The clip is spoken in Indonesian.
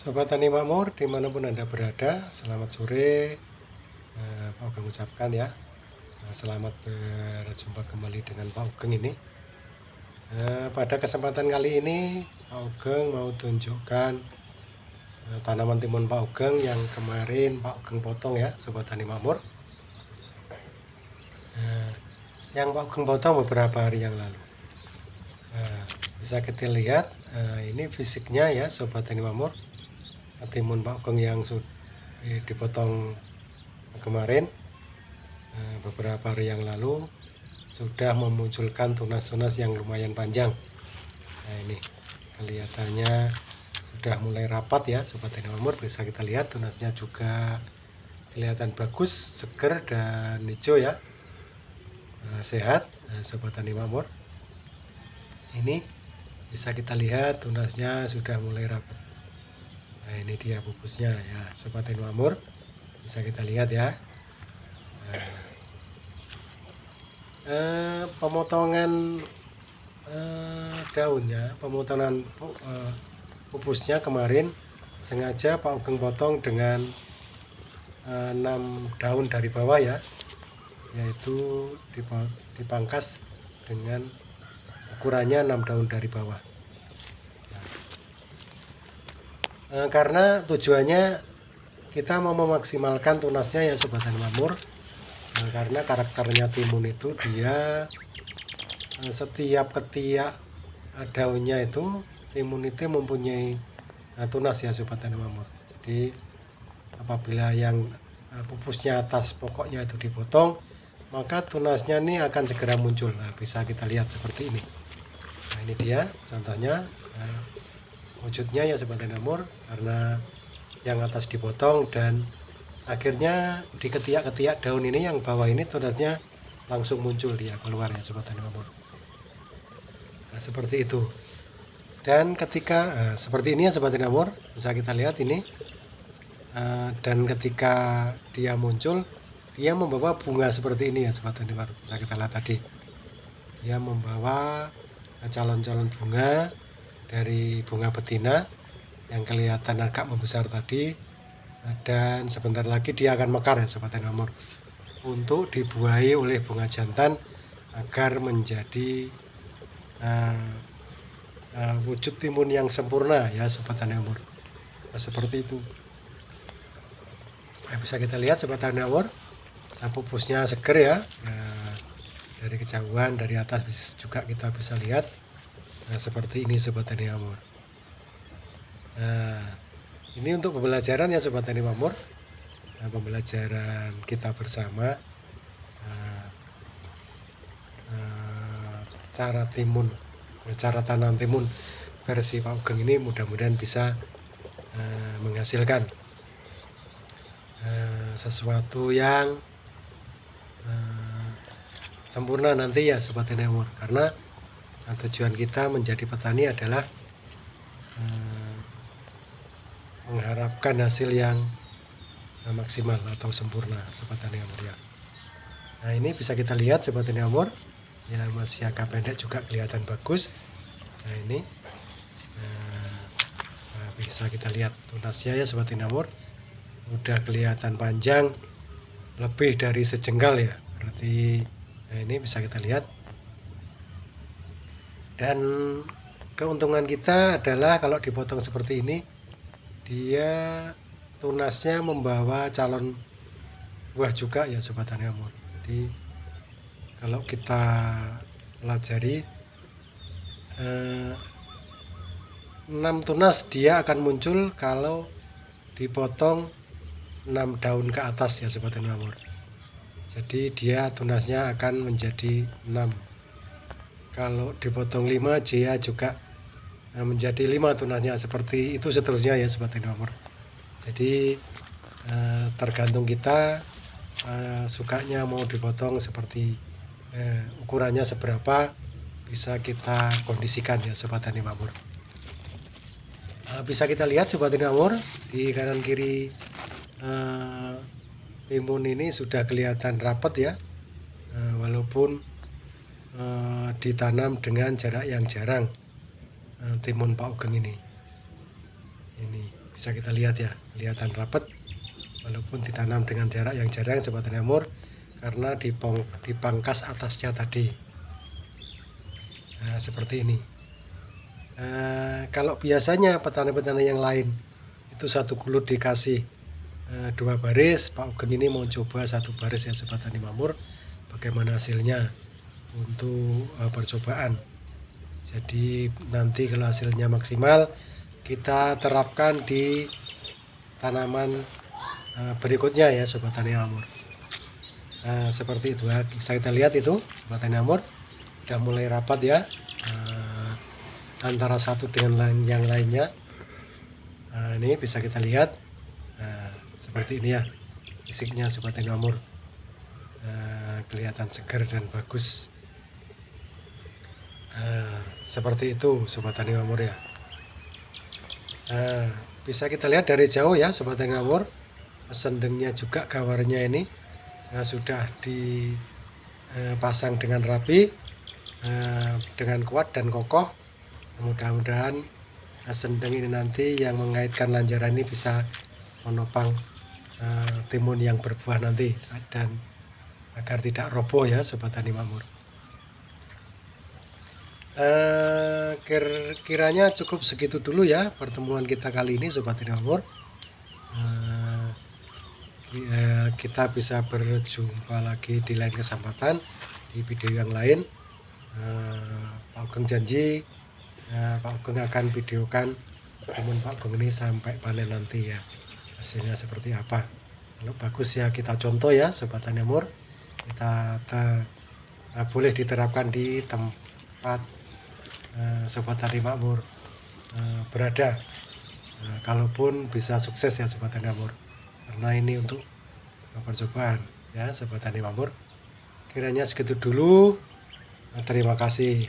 Sobat Tani Makmur dimanapun Anda berada, selamat sore. Pak Ugeng ucapkan ya. Selamat berjumpa kembali dengan Pak Ugeng ini. Pada kesempatan kali ini Pak Ugeng mau tunjukkan tanaman timun Pak Ugeng yang kemarin Pak Ugeng potong ya, Sobat Tani Makmur. Yang Pak Ugeng potong beberapa hari yang lalu. Bisa kita lihat ini fisiknya ya, Sobat Tani Makmur. Timun Pak Ugeng yang sudah dipotong kemarin beberapa hari yang lalu sudah memunculkan tunas-tunas yang lumayan panjang. Nah ini kelihatannya sudah mulai rapat ya Sobat Tani Makmur. Bisa kita lihat tunasnya juga kelihatan bagus, seger dan hijau ya. Sehat Sobat Tani Makmur. Ini bisa kita lihat tunasnya sudah mulai rapat. Nah ini dia pupusnya ya Sobat Tani Makmur, bisa kita lihat ya. Pemotongan daunnya, pemotongan pupusnya kemarin sengaja Pak Ugeng potong dengan 6 daun dari bawah ya, yaitu dipangkas dengan ukurannya 6 daun dari bawah. Karena tujuannya kita mau memaksimalkan tunasnya ya Sobat Tani Makmur. Karena karakternya timun itu dia setiap ketiak daunnya itu timun itu mempunyai tunas ya Sobat Tani Makmur. Jadi apabila yang pupusnya atas pokoknya itu dipotong, maka tunasnya ini akan segera muncul. Nah, bisa kita lihat seperti ini. Nah ini dia contohnya. Wujudnya ya Sobat Tani Makmur, karena yang atas dipotong dan akhirnya di ketiak-ketiak daun ini yang bawah ini tunasnya langsung muncul dia keluar ya Sobat Tani Makmur. Nah, seperti itu. Dan ketika seperti ini ya Sobat Tani Makmur, bisa kita lihat ini. Dan ketika dia muncul, dia membawa bunga seperti ini ya Sobat Tani Makmur. Bisa kita lihat tadi. Dia membawa calon-calon bunga dari bunga betina yang kelihatan agak membesar tadi, dan sebentar lagi dia akan mekar ya Sobat Tani Makmur, untuk dibuahi oleh bunga jantan agar menjadi wujud timun yang sempurna ya Sobat Tani Makmur. Nah, seperti itu. Nah, bisa kita lihat Sobat Tani Makmur, pupusnya seger ya. Dari kejauhan dari atas juga kita bisa lihat. Nah, seperti ini Sobat Tani Makmur. Nah, ini untuk pembelajaran ya Sobat Tani Makmur. Nah, pembelajaran kita bersama cara tanam timun versi Pak Ugeng ini mudah-mudahan bisa menghasilkan sesuatu yang sempurna nanti ya Sobat Tani Makmur. Karena tujuan kita menjadi petani adalah mengharapkan hasil yang maksimal atau sempurna Sobat Tani Makmur ya. Nah ini bisa kita lihat Sobat Tani Makmur ya, masih agak pendek juga kelihatan bagus. Nah ini bisa kita lihat tunasnya ya Sobat Tani Makmur, udah kelihatan panjang lebih dari sejengkal ya berarti. Nah ini bisa kita lihat. Dan keuntungan kita adalah kalau dipotong seperti ini, dia tunasnya membawa calon buah juga ya Sobat Tani Makmur. Jadi kalau kita pelajari 6 tunas dia akan muncul kalau dipotong 6 daun ke atas ya Sobat Tani Makmur. Jadi dia tunasnya akan menjadi 6. Kalau dipotong 5 dia juga menjadi 5 tunasnya, seperti itu seterusnya ya Sobat Tani Makmur. Jadi tergantung kita sukanya mau dipotong seperti ukurannya seberapa, bisa kita kondisikan ya Sobat Tani Makmur. Bisa kita lihat Sobat Tani Makmur, di kanan kiri timun ini sudah kelihatan rapat ya, walaupun ditanam dengan jarak yang jarang timun Pak Ugeng ini. bisa kita lihat ya, kelihatan rapat walaupun ditanam dengan jarak yang jarang Sobat Tani Makmur, karena dipangkas atasnya tadi. Nah, seperti ini. Kalau biasanya petani-petani yang lain itu satu kulut dikasih 2 baris, Pak Ugeng ini mau coba 1 baris ya Sobat Tani Makmur, bagaimana hasilnya untuk percobaan. Jadi nanti kalau hasilnya maksimal kita terapkan di tanaman berikutnya ya Sobat Tani Makmur. Seperti itu ya, bisa kita lihat itu Sobat Tani Makmur udah mulai rapat ya, antara satu dengan yang lainnya. Ini bisa kita lihat seperti ini ya fisiknya Sobat Tani Makmur, kelihatan segar dan bagus. Seperti itu Sobat Tani Makmur ya. Bisa kita lihat dari jauh ya Sobat Tani Makmur, sendengnya juga gawarnya ini sudah dipasang dengan rapi, dengan kuat dan kokoh. Mudah-mudahan sendeng ini nanti yang mengaitkan lanjaran ini bisa menopang timun yang berbuah nanti, dan agar tidak roboh ya Sobat Tani Makmur. Kiranya cukup segitu dulu ya pertemuan kita kali ini Sobat Tani Makmur. Kita bisa berjumpa lagi di lain kesempatan di video yang lain. Pak Ugeng janji Pak Ugeng akan videokan timun Pak Ugeng ini sampai panen nanti ya, hasilnya seperti apa. Kalau bagus ya kita contoh ya Sobat Tani Makmur, kita boleh diterapkan di tempat Sobat Tani Makmur berada, kalaupun bisa sukses ya Sobat Tani Makmur, karena ini untuk percobaan ya Sobat Tani Makmur. Kiranya segitu dulu, terima kasih.